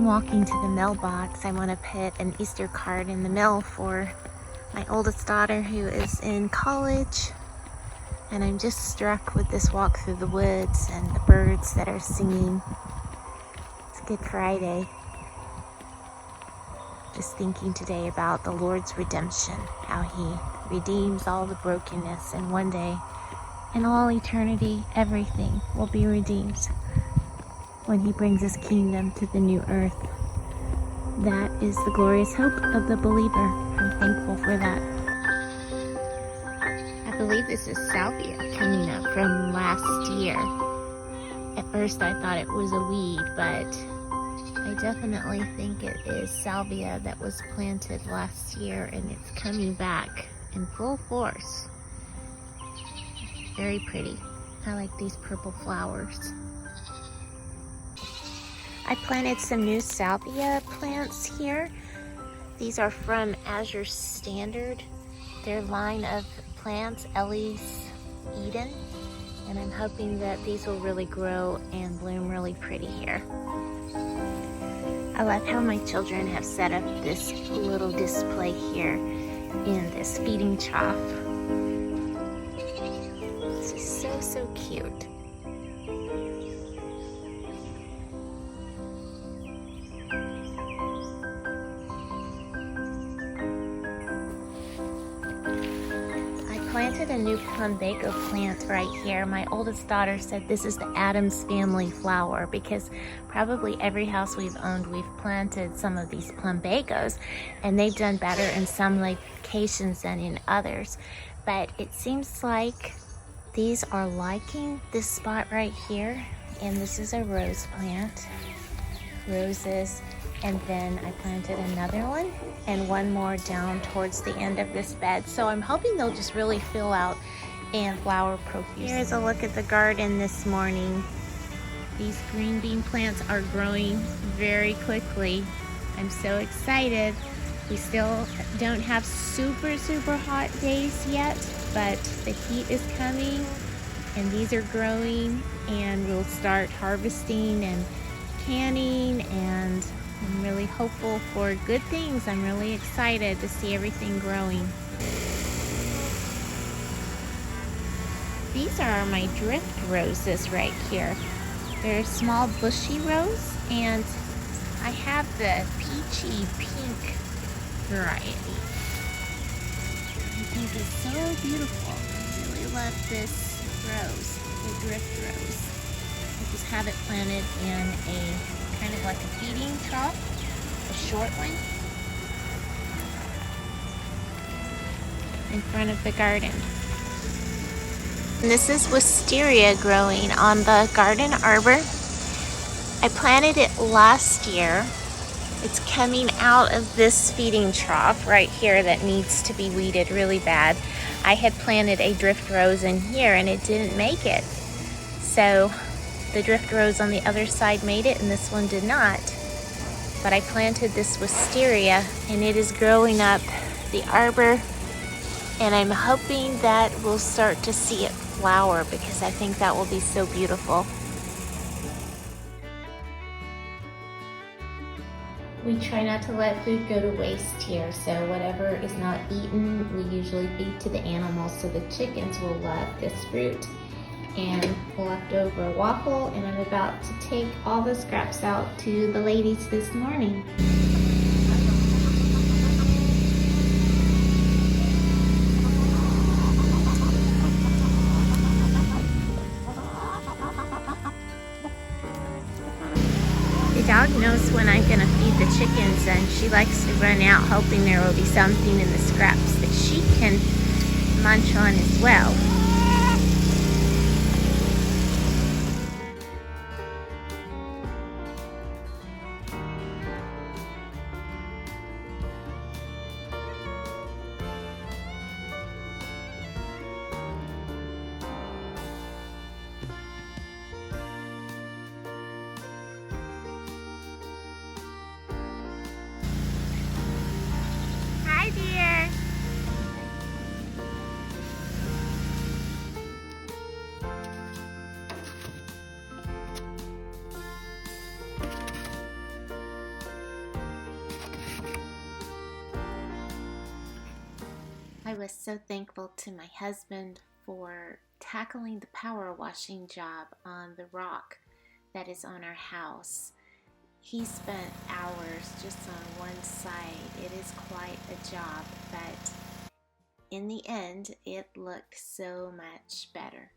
I'm walking to the mailbox. I want to put an Easter card in the mail for my oldest daughter who is in college. And I'm just struck with this walk through the woods and the birds that are singing. It's Good Friday. Just thinking today about the Lord's redemption, how He redeems all the brokenness, and one day, in all eternity, everything will be redeemed when He brings His kingdom to the new earth. That is the glorious hope of the believer. I'm thankful for that. I believe this is salvia coming up from last year. At first I thought it was a weed, but I definitely think it is salvia that was planted last year, and it's coming back in full force. Very pretty. I like these purple flowers. I planted some new salvia plants here. These are from Azure Standard, their line of plants, Ellie's Eden, and I'm hoping that these will really grow and bloom really pretty here. I love how my children have set up this little display here in this feeding trough. This is so cute. Planted a new plumbago plant right here. My oldest daughter said this is the Addams family flower because probably every house we've owned, we've planted some of these plumbagos, and they've done better in some locations than in others. But it seems like these are liking this spot right here, and this is a rose plant. Roses. And then I planted another one and one more down towards the end of this bed. So I'm hoping they'll just really fill out and flower profusely. Here's a look at the garden this morning. These green bean plants are growing very quickly. I'm so excited. We still don't have super hot days yet, but the heat is coming and these are growing, and we'll start harvesting and canning, and I'm really hopeful for good things. I'm really excited to see everything growing. These are my drift roses right here. They're a small bushy rose, and I have the peachy pink variety. I think it's so beautiful. I really love this rose, the drift rose. I just have it planted in a kind of like a feeding trough, a short one, in front of the garden. And this is wisteria growing on the Garden Arbor. I planted it last year. It's coming out of this feeding trough right here that needs to be weeded really bad. I had planted a drift rose in here and it didn't make it. So the drift rose on the other side made it, and this one did not. But I planted this wisteria, and it is growing up the arbor, and I'm hoping that we'll start to see it flower because I think that will be so beautiful. We try not to let food go to waste here, so whatever is not eaten, we usually feed to the animals, so the chickens will love this fruit. And leftover waffle, and I'm about to take all the scraps out to the ladies this morning. The dog knows when I'm gonna feed the chickens, and she likes to run out hoping there will be something in the scraps that she can munch on as well. Hi, dear. was so thankful to my husband for tackling the power washing job on the rock that is on our house. He spent hours just on one side. It is quite a job, but in the end, it looked so much better.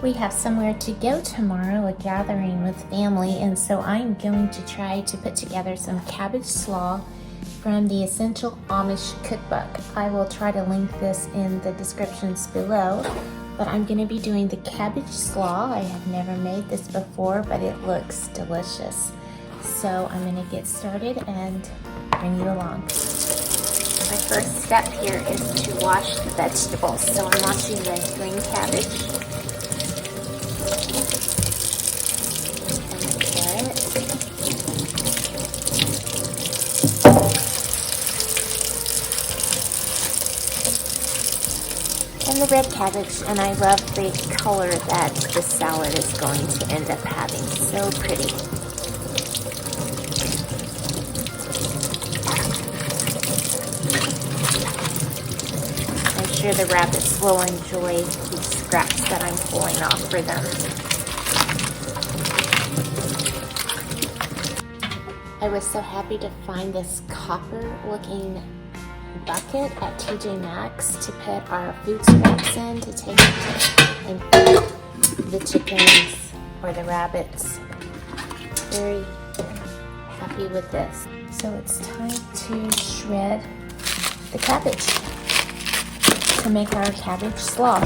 We have somewhere to go tomorrow, a gathering with family, and so I'm going to try to put together some cabbage slaw from the Essential Amish Cookbook. I will try to link this in the descriptions below, but I'm going to be doing the cabbage slaw. I have never made this before, but it looks delicious. So I'm going to get started and bring you along. My first step here is to wash the vegetables. So I'm washing the green cabbage and the carrot. And the red cabbage, and I love the color that the salad is going to end up having. So pretty. I'm sure the rabbits will enjoy these scraps that I'm pulling off for them. I was so happy to find this copper-looking bucket at TJ Maxx to put our food scraps in to take and feed the chickens or the rabbits. Very happy with this. So it's time to shred the cabbage to make our cabbage slaw.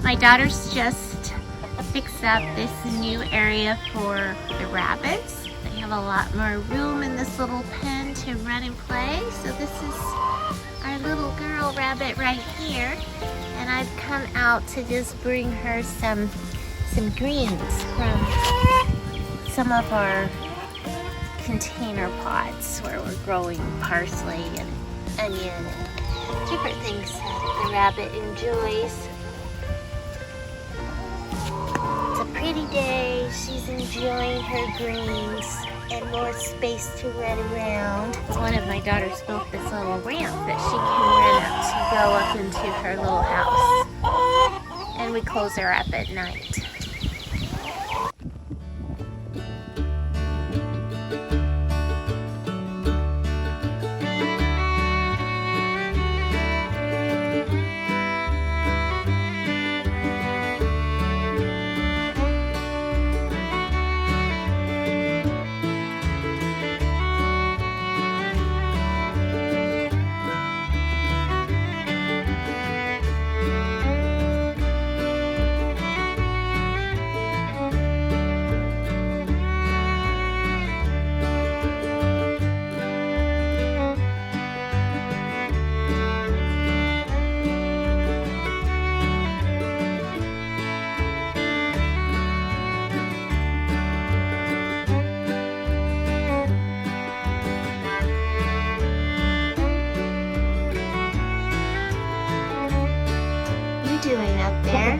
My daughter's just fixed up this new area for the rabbits. They have a lot more room in this little pen to run and play. So this is our little girl rabbit right here. And I've come out to just bring her some greens from some of our container pots where we're growing parsley and onion and different things that the rabbit enjoys. It's a pretty day. She's enjoying her greens and more space to run around. One of my daughters built this little ramp that she can run up to go up into her little house. And we close her up at night. Doing up there?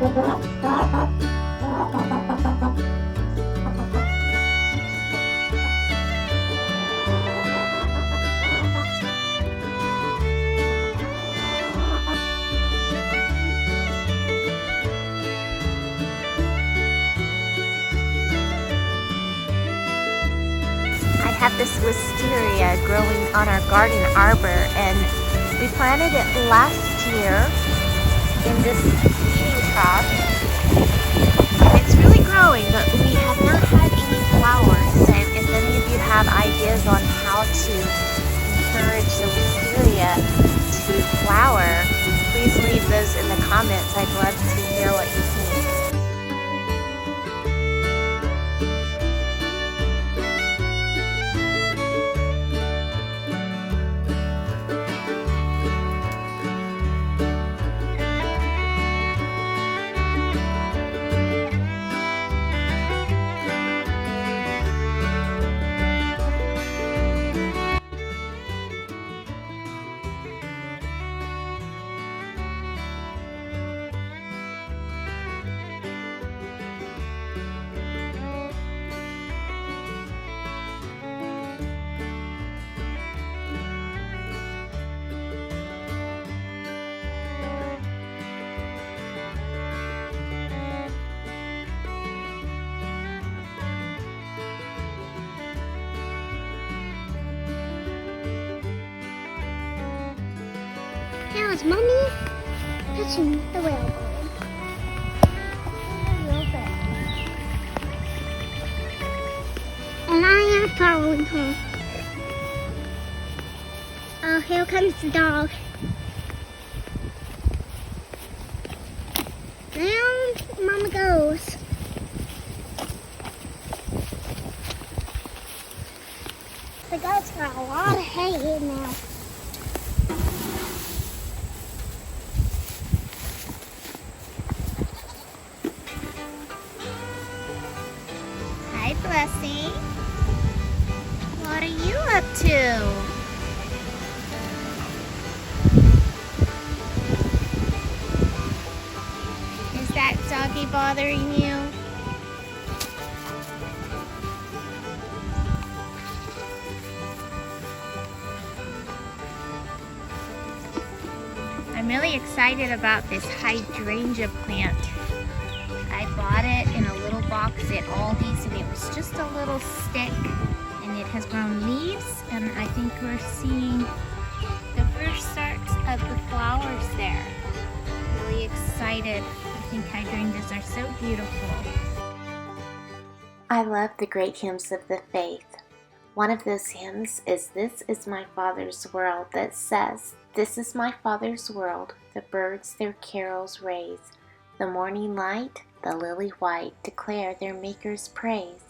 I have this wisteria growing on our garden arbor, and we planted it last year in this feeding trough, and it's really growing, but we have not had any flowers. So if any of you have ideas on how to encourage the wisteria to flower, please leave those in the comments. I'd love to hear what you think. Now is Mommy touching the whalebone. And I am following her. Oh, here comes the dog. Down Mama goes. The guy's got a lot of hay in now. Hi, Blessing. What are you up to? Is that doggy bothering you? I'm really excited about this hydrangea plant. I bought it in a little box at Aldi's, and it was just a little stick, and it has grown leaves, and I think we're seeing the first starts of the flowers there. Really excited. I think hydrangeas are so beautiful. I love the great hymns of the faith. One of those hymns is "This is my Father's World," that says, "This is my Father's world, the birds their carols raise, The morning light, the lily white, declare their Maker's praise.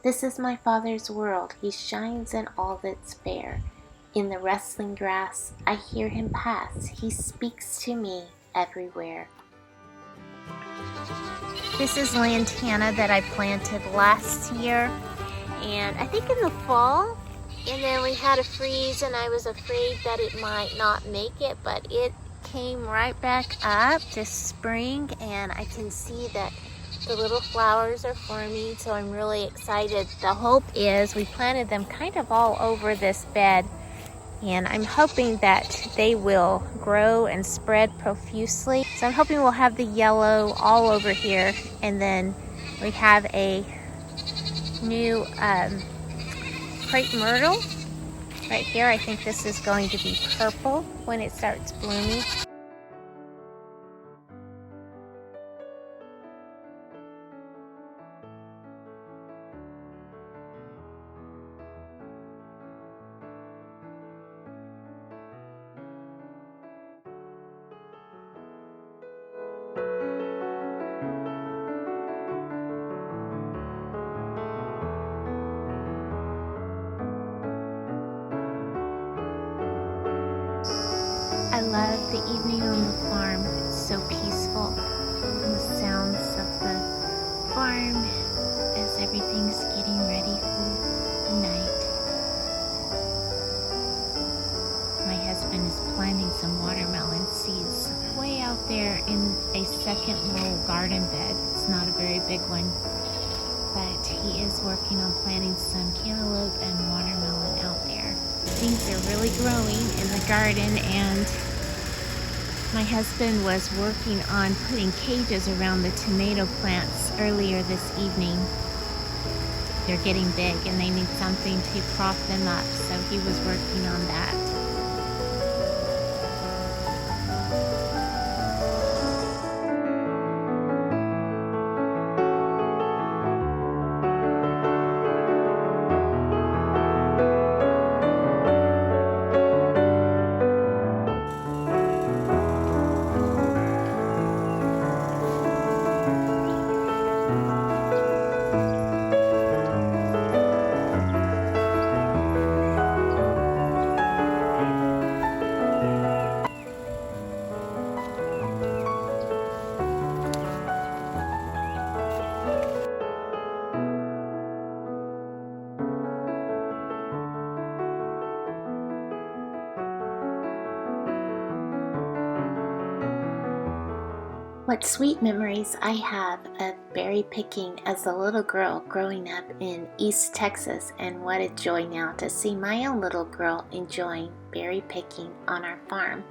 This is my Father's world, He shines in all that's fair. In the rustling grass, I hear Him pass, He speaks to me everywhere. This is lantana that I planted last year, and I think in the fall, and then we had a freeze and I was afraid that it might not make it, but it came right back up this spring, and I can see that the little flowers are forming, so I'm really excited. The hope is we planted them kind of all over this bed, and I'm hoping that they will grow and spread profusely. So I'm hoping we'll have the yellow all over here, and then we have a new crepe myrtle right here. I think this is going to be purple when it starts blooming. I love the evening on the farm. It's so peaceful. And the sounds of the farm as everything's getting ready for the night. My husband is planting some watermelon seeds way out there in a second little garden bed. It's not a very big one, but he is working on planting some cantaloupe and watermelon out there. Things are really growing in the garden, and my husband was working on putting cages around the tomato plants earlier this evening. They're getting big and they need something to prop them up, so he was working on that. What sweet memories I have of berry picking as a little girl growing up in East Texas, and what a joy now to see my own little girl enjoying berry picking on our farm.